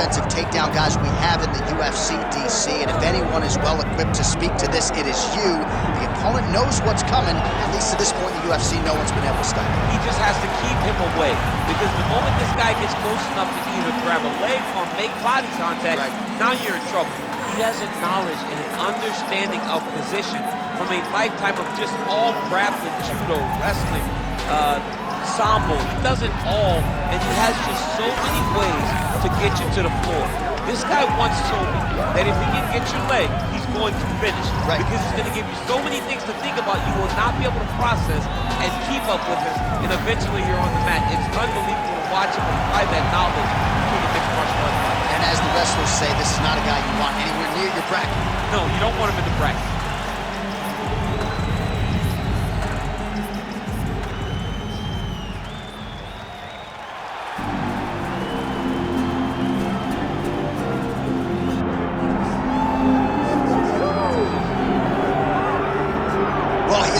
offensive takedown guys we have in the UFC, DC, and if anyone is well-equipped to speak to this, it is you. The opponent knows what's coming. At least to this point in the UFC, no one's been able to stop him. He just has to keep him away, because the moment this guy gets close enough to either grab a leg or make body contact, now you're in trouble. He has a knowledge and an understanding of position from a lifetime of just all grappling, judo, wrestling, sambo. He does it all, and he has just so many ways to get you to the floor. This guy once told me that if he can get your leg, he's going to finish. Because he's going to give you so many things to think about, you will not be able to process and keep up with him, and eventually you're on the mat. It's unbelievable to watch him apply that knowledge to the mixed martial arts fight. And as the wrestlers say, this is not a guy you want anywhere near your bracket. No, you don't want him in the bracket.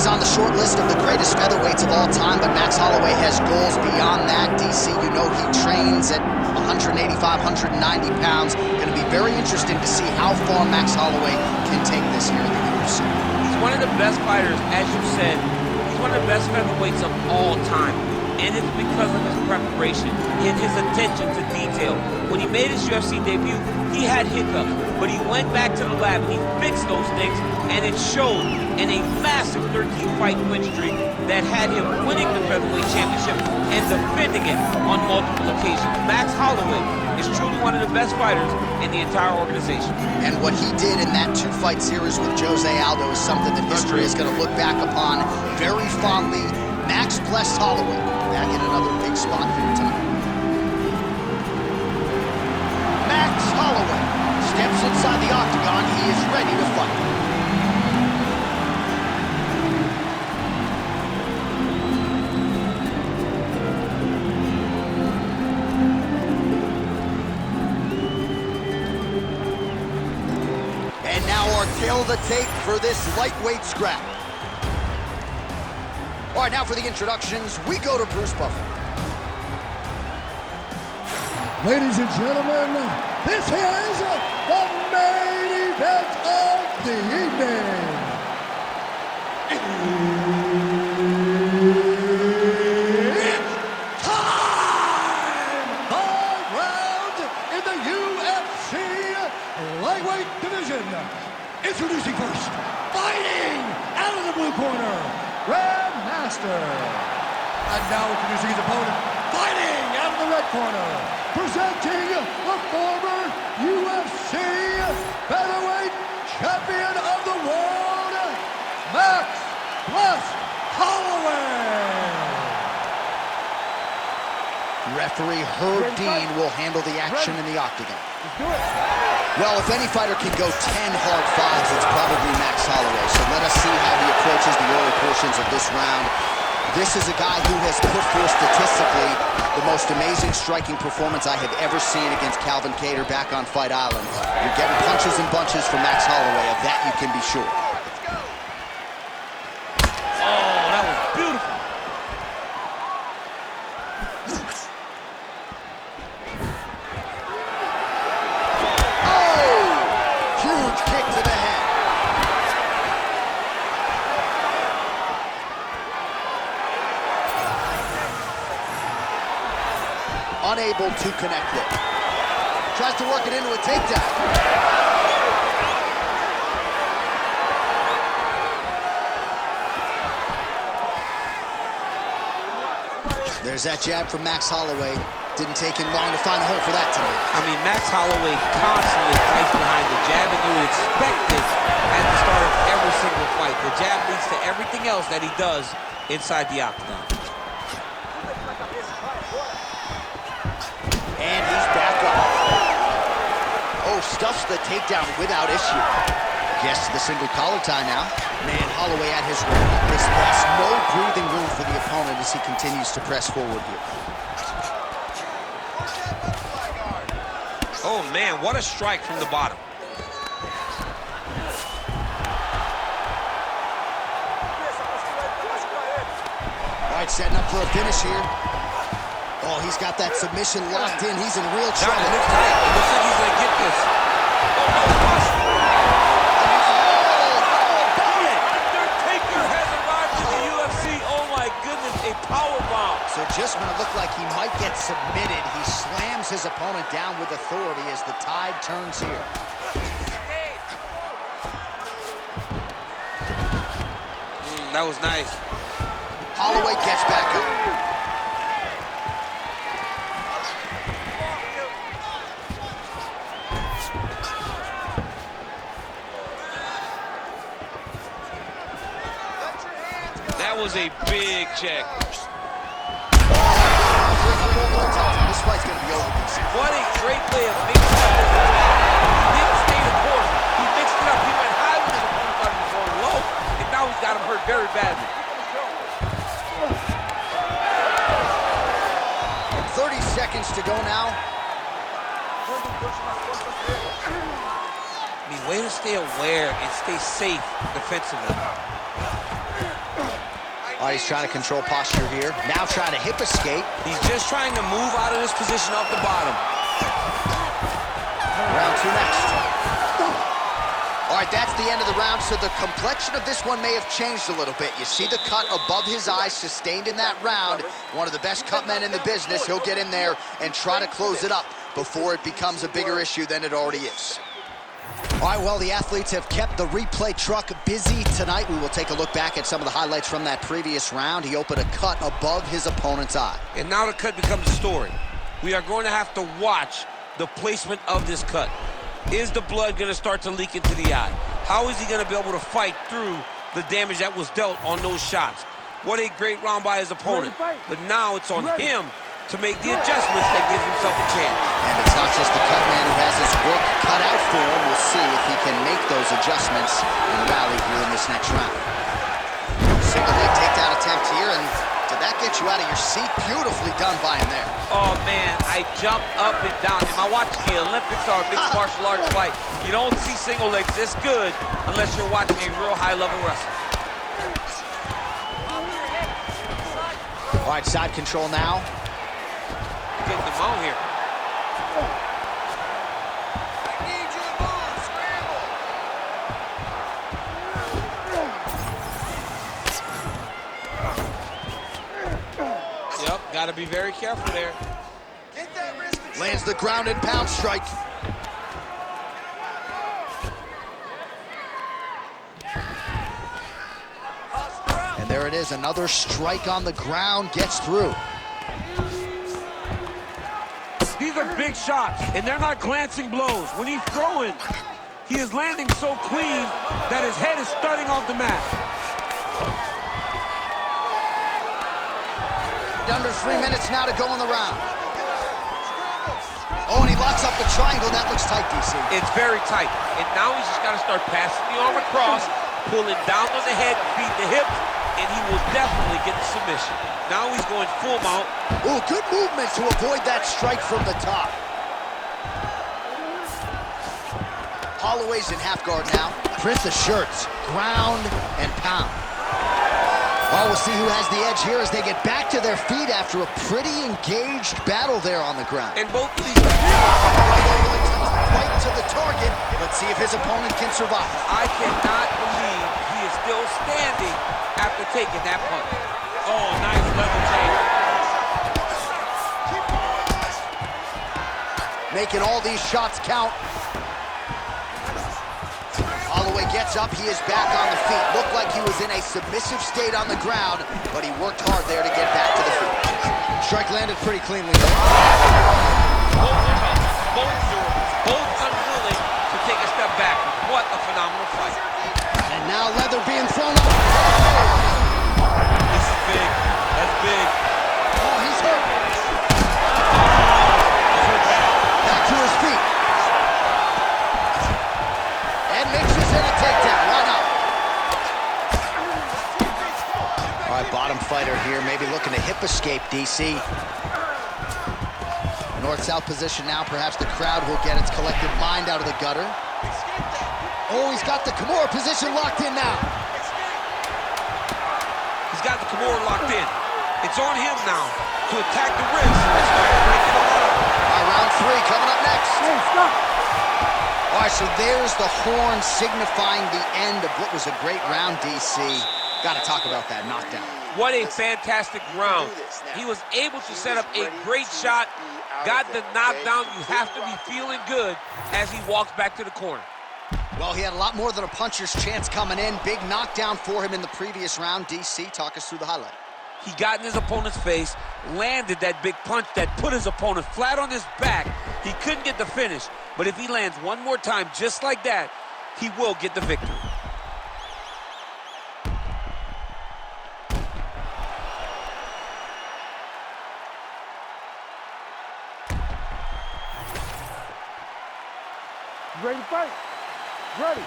On the short list of the greatest featherweights of all time, but Max Holloway has goals beyond that. DC, you know he trains at 185, 190 pounds. Going to be very interesting to see how far Max Holloway can take this here in the UFC. He's one of the best fighters, as you said. He's one of the best featherweights of all time. And it's because of his preparation and his attention to detail. When he made his UFC debut, he had hiccups, but he went back to the lab and he fixed those things, and it showed in a massive 13-fight win streak that had him winning the featherweight championship and defending it on multiple occasions. Max Holloway is truly one of the best fighters in the entire organization. And what he did in that two-fight series with Jose Aldo is something that history is going to look back upon very fondly. Max blessed Holloway back in another big spot here tonight. Max Holloway steps inside the octagon. He is ready to fight. And now our tail of the tape for this lightweight scrap. All right, now for the introductions, we go to Bruce Buffer. Ladies and gentlemen, this is the main event of the evening. It's time! 5 rounds in the UFC lightweight division. Introducing first, fighting out of the blue corner, Grandmaster. And now introducing his opponent, fighting out of the red corner, presenting the former UFC featherweight champion of the world, Max Holloway. Referee Herb Dean will handle the action in the octagon. Well, if any fighter can go 10 hard fights, it's probably Max Holloway. So let us see how he approaches the early portions of this round. This is a guy who has put forth statistically the most amazing striking performance I have ever seen against Calvin Kattar back on Fight Island. You're getting punches and bunches from Max Holloway, of that you can be sure. Oh, that was beautiful. Unable to connect it. Tries to work it into a takedown. There's that jab from Max Holloway. Didn't take him long to find a hole for that tonight. I mean, Max Holloway constantly fights behind the jab, and you would expect this at the start of every single fight. The jab leads to everything else that he does inside the octagon. And he's back up. Oh, stuffs the takedown without issue. Gets to the single collar tie now. Man, Holloway at his relentless best. No breathing room for the opponent as he continues to press forward here. Oh, man, what a strike from the bottom. All right, setting up for a finish here. Oh, he's got that submission locked in. He's in real trouble. It looks tight. It looks like he's going to get this. Undertaker has arrived to the UFC. Oh, my goodness, a powerbomb. So just when it looked like he might get submitted, he slams his opponent down with authority as the tide turns here. That was nice. Holloway gets back up. That was a big check. This fight's going to be over. What a great way of mixing up this attack. He didn't stay the course. He mixed it up. He went high when his opponent thought he was going low. And now he's got him hurt very badly. 30 seconds to go now. I mean, way to stay aware and stay safe defensively. Oh, he's trying to control posture here. Now trying to hip escape. He's just trying to move out of this position off the bottom. Round 2 next. All right, that's the end of the round, so the complexion of this one may have changed a little bit. You see the cut above his eye sustained in that round. One of the best cut men in the business. He'll get in there and try to close it up before it becomes a bigger issue than it already is. All right, well, the athletes have kept the replay truck busy tonight. We will take a look back at some of the highlights from that previous round. He opened a cut above his opponent's eye. And now the cut becomes a story. We are going to have to watch the placement of this cut. Is the blood going to start to leak into the eye? How is he going to be able to fight through the damage that was dealt on those shots? What a great round by his opponent. But now it's on him to make the adjustments that gives himself a chance. And it's not just the cut man who has his work cut out for him. We'll see if he can make those adjustments and rally here in this next round. Single leg takedown attempt here, and did that get you out of your seat? Beautifully done by him there. Oh, man, I jumped up and down. Am I watching the Olympics or a mixed martial arts fight? You don't see single legs this good unless you're watching a real high-level wrestler. All right, side control now. Getting them on here. I need you to move, scramble. Yep, got to be very careful there. Get that wrist control. Lands the ground and pound strike. And there it is, another strike on the ground, gets through. These are big shots, and they're not glancing blows. When he's throwing, he is landing so clean that his head is starting off the mat. Under 3 minutes now to go in the round. Oh, and he locks up the triangle. That looks tight, DC. It's very tight. And now he's just got to start passing the arm across, pulling down on the head, feed the hips, and he will definitely get the submission. Now he's going full mount. Oh, good movement to avoid that strike from the top. Holloway's in half guard now. Prince of shirts, ground and pound. Well, we'll see who has the edge here as they get back to their feet after a pretty engaged battle there on the ground. And both of these... Right to the target. Let's see if his opponent can survive. I cannot believe he is still standing after taking that punch. Oh, nice level change. Making all these shots count. Holloway gets up, he is back on the feet. Looked like he was in a submissive state on the ground, but he worked hard there to get back to the feet. Strike landed pretty cleanly though. Both tough, both durable, both unwilling to take a step back. What a phenomenal fight. And now leather being thrown up. This is big. That's big. Oh, he's hurt. Back to his feet. And mixes in a takedown. Why not? All right, bottom fighter here, maybe looking to hip escape, DC. North-south position now. Perhaps the crowd will get its collective mind out of the gutter. Oh, he's got the Kimura position locked in now. He's got the Kimura locked in. It's on him now to attack the wrist and start breaking them up. All right, round 3 coming up next. Hey, stop. All right, so there's the horn signifying the end of what was a great round, DC. Got to talk about that knockdown. What a fantastic round. He was able to set up a great shot, got the knockdown. You have to be feeling good as he walks back to the corner. Well, he had a lot more than a puncher's chance coming in. Big knockdown for him in the previous round. DC, talk us through the highlight. He got in his opponent's face, landed that big punch that put his opponent flat on his back. He couldn't get the finish, but if he lands one more time just like that, he will get the victory. Ready to fight? Ready.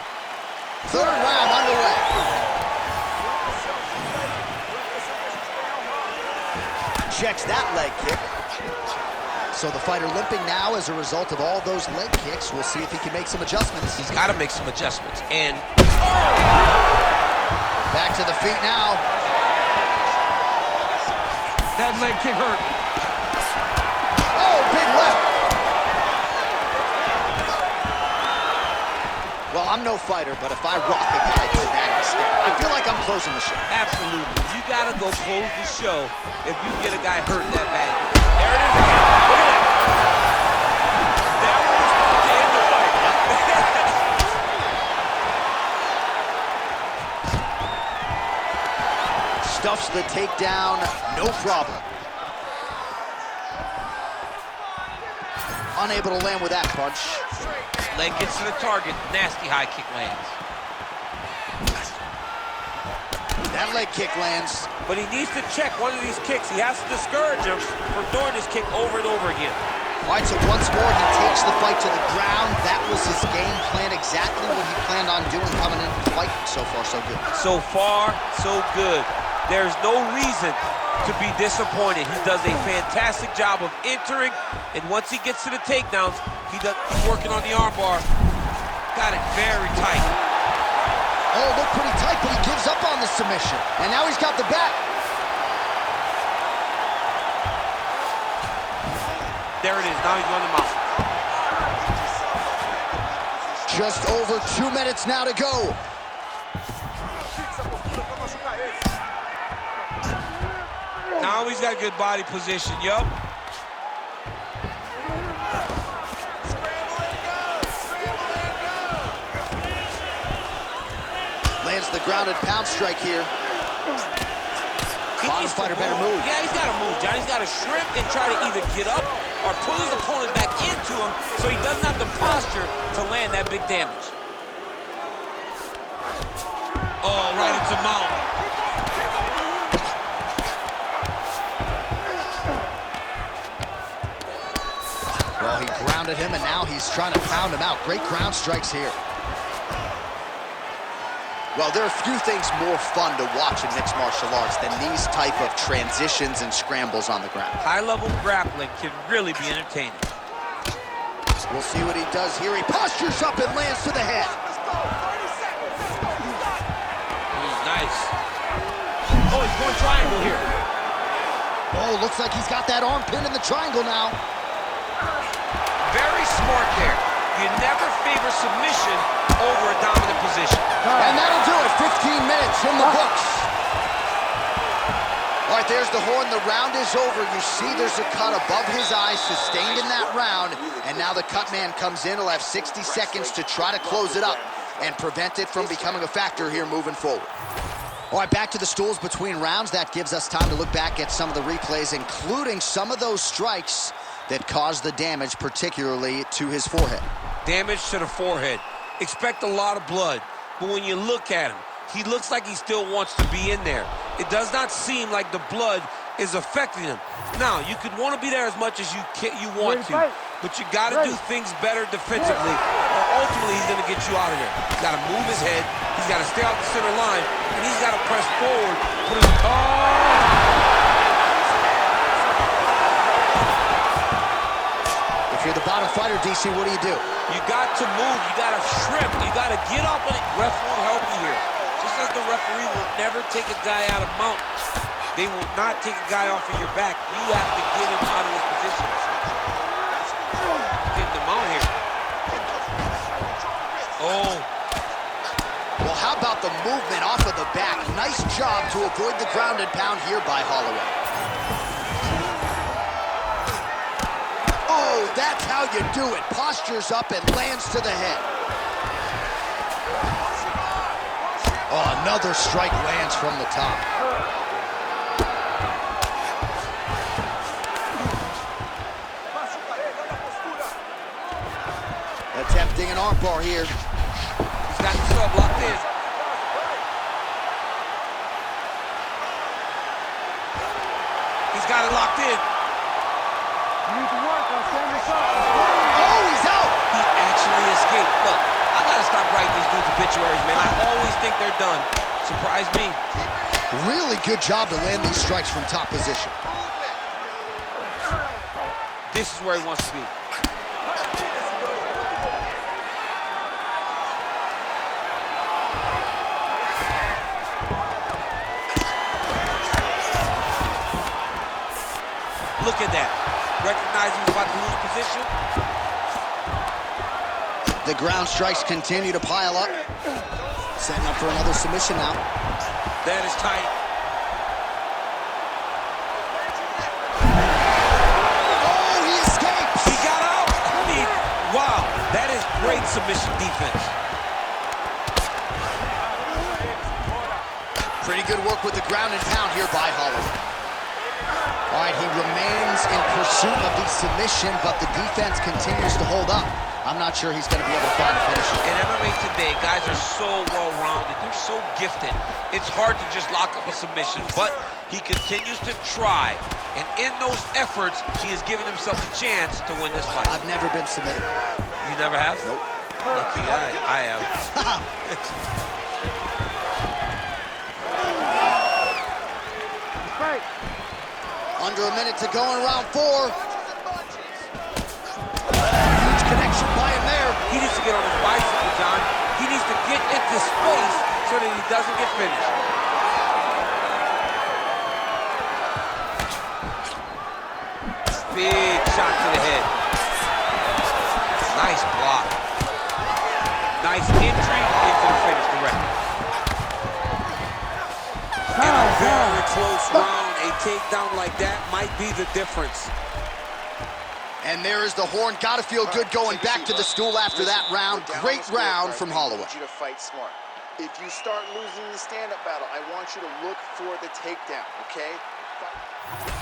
Third round underway. Checks that leg kick. So the fighter limping now as a result of all those leg kicks. We'll see if he can make some adjustments. He's got to make some adjustments. And back to the feet now. That leg kick hurt. Oh, big left. Well, I'm no fighter, but if I rock a guy to that extent, I feel like I'm closing the show. absolutely, you got to go close the show if you get a guy hurt that bad. There it is again. Look at that. That was to end the fight. Stuffs the takedown, no problem. Unable to land with that punch. Leg gets to the target. Nasty high kick lands. That leg kick lands. But he needs to check one of these kicks. He has to discourage him from throwing this kick over and over again. All right, so once more, he takes the fight to the ground. That was his game plan, exactly what he planned on doing coming into the fight. So far, so good. So far, so good. There's no reason to be disappointed. He does a fantastic job of entering, and once he gets to the takedowns, he's working on the armbar. Got it very tight. Oh, looked pretty tight, but he gives up on the submission. And now he's got the back. There it is. Now he's on the mount. Just over 2 minutes now to go. Now he's got good body position. Yup. Lands the grounded pound strike here. Bottom fighter better move. Yeah, he's got to move, John. He's got to shrimp and try to either get up or pull his opponent back into him so he doesn't have the posture to land that big damage. Oh, right into mount. Well, he grounded him, and now he's trying to pound him out. Great ground strikes here. Well, there are few things more fun to watch in mixed martial arts than these type of transitions and scrambles on the ground. High-level grappling can really be entertaining. We'll see what he does here. He postures up and lands to the head. Nice. Oh, he's going triangle here. Oh, looks like he's got that arm pinned in the triangle now. Very smart there. You never favor submission over a dominant position. And that'll do it. 15 minutes in the books. All right, there's the horn. The round is over. You see there's a cut above his eye, sustained in that round. And now the cut man comes in. He'll have 60 seconds to try to close it up and prevent it from becoming a factor here moving forward. All right, back to the stools between rounds. That gives us time to look back at some of the replays, including some of those strikes that caused the damage, particularly to his forehead. Damage to the forehead. Expect a lot of blood, but when you look at him, he looks like he still wants to be in there. It does not seem like the blood is affecting him. Now, you could want to be there as much as you want to, but you got to do things better defensively, or ultimately he's going to get you out of there. He's got to move his head, he's got to stay out the center line, and he's got to press forward. Put his, If you're the bottom fighter, DC, what do you do? You got to move, you got to shrimp, you got to get up on it. Ref won't help you here. Just as the referee will never take a guy out of mount. They will not take a guy off of your back. You have to get him out of his position. Get them out here. Oh. Well, how about the movement off of the back? Nice job to avoid the ground and pound here by Holloway. Oh, that's how you do it. Postures up and lands to the head. Oh, another strike lands from the top. Attempting an armbar here. He's got the sub locked in. He's got it locked in. You need to work on standing up. Oh, he's out! He actually escaped. Look, I gotta stop writing these dudes obituaries, man. I always think they're done. Surprise me. Really good job to land these strikes from top position. This is where he wants to be. Look at that. Recognizing he's about to lose position. The ground strikes continue to pile up. Setting up for another submission now. That is tight. Oh, he escapes! He got out. I mean, wow. That is great submission defense. Pretty good work with the ground and pound here by Holloway. All right, he remains in pursuit of the submission, but the defense continues to hold up. I'm not sure he's going to be able to find a finish. In MMA today, guys are so well-rounded. They're so gifted. It's hard to just lock up a submission, but he continues to try. And in those efforts, he has given himself a chance to win this fight. I've never been submitted. You never have? Nope. Lucky I have. Right. Under a minute to go in round 4. Huge connection by him there. He needs to get on his bicycle, John. He needs to get into space so that he doesn't get finished. Big shot to the head. Nice block. Nice entry into the finish, direct. In a very close round, a takedown like that might be the difference. And there is the horn. Gotta feel good going back to the stool after that round. Great round from Holloway. I need you to fight smart. If you start losing the stand-up battle, I want you to look for the takedown, okay?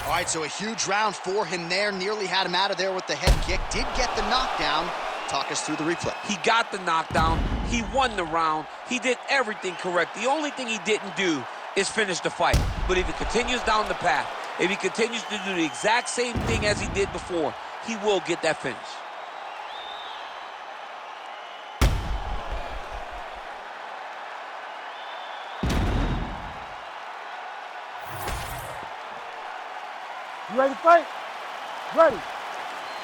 All right, so a huge round for him there. Nearly had him out of there with the head kick. Did get the knockdown. Talk us through the replay. He got the knockdown. He won the round. He did everything correct. The only thing he didn't do is finish the fight. But if he continues down the path, if he continues to do the exact same thing as he did before, he will get that finish. You ready to fight? Ready.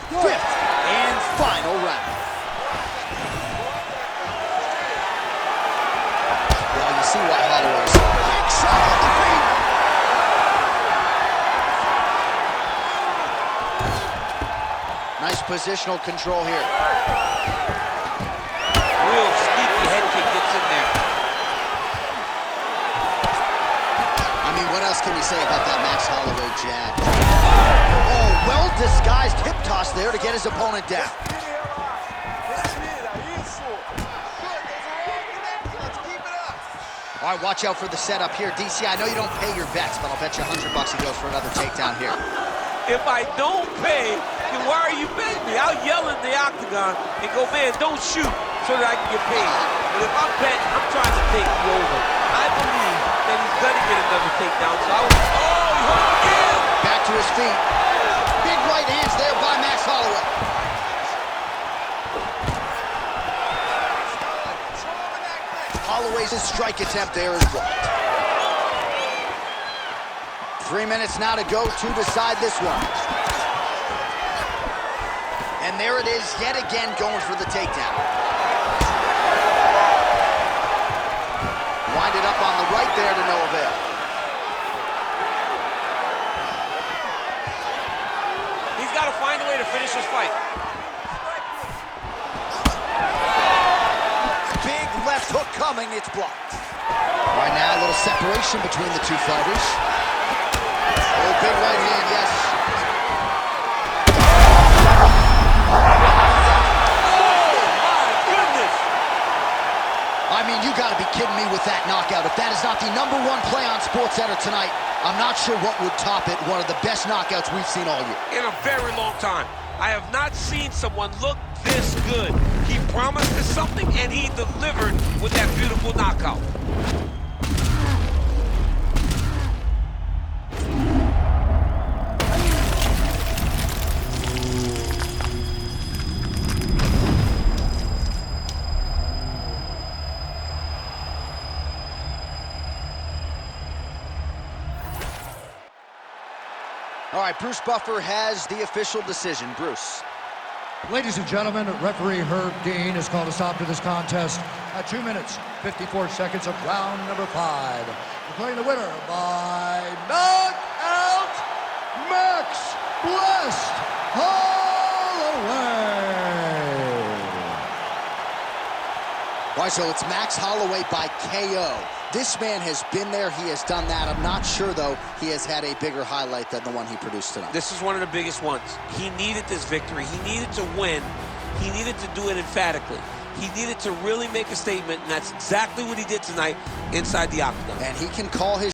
Fifth and final round. Well, you see why Holloway's big shot on the feet. Nice positional control here. Real sneaky head kick gets in there. I mean, what else can you say about that Max Holloway jab? Oh, well-disguised hip toss there to get his opponent down. All right, watch out for the setup here. DC, I know you don't pay your bets, but I'll bet you $100 he goes for another takedown here. If I don't pay, then why are you betting me? I'll yell in the octagon and go, man, don't shoot so that I can get paid. But if I'm betting, I'm trying to take you over. I believe that he's gonna get another takedown, so I was, oh, he hurt again! Back to his feet. Big right hands there by Max Holloway. Holloway's strike attempt there is blocked. 3 minutes now to go to decide this one. And there it is yet again going for the takedown. Wind it up on the right there to no avail. fight. Big left hook coming, it's blocked. Right now, a little separation between the two fighters. Oh, big right hand, yes. I mean, you gotta be kidding me with that knockout. If that is not the #1 play on SportsCenter tonight, I'm not sure what would top it. One of the best knockouts we've seen all year. In a very long time. I have not seen someone look this good. He promised us something, and he delivered with that beautiful knockout. All right, Bruce Buffer has the official decision. Bruce. Ladies and gentlemen, referee Herb Dean has called a stop to this contest at 2 minutes, 54 seconds of round number 5. Declaring the winner by knockout, Max Holloway. All right, so it's Max Holloway by KO. This man has been there. He has done that. I'm not sure, though, he has had a bigger highlight than the one he produced tonight. This is one of the biggest ones. He needed this victory. He needed to win. He needed to do it emphatically. He needed to really make a statement, and that's exactly what he did tonight inside the octagon. And he can call his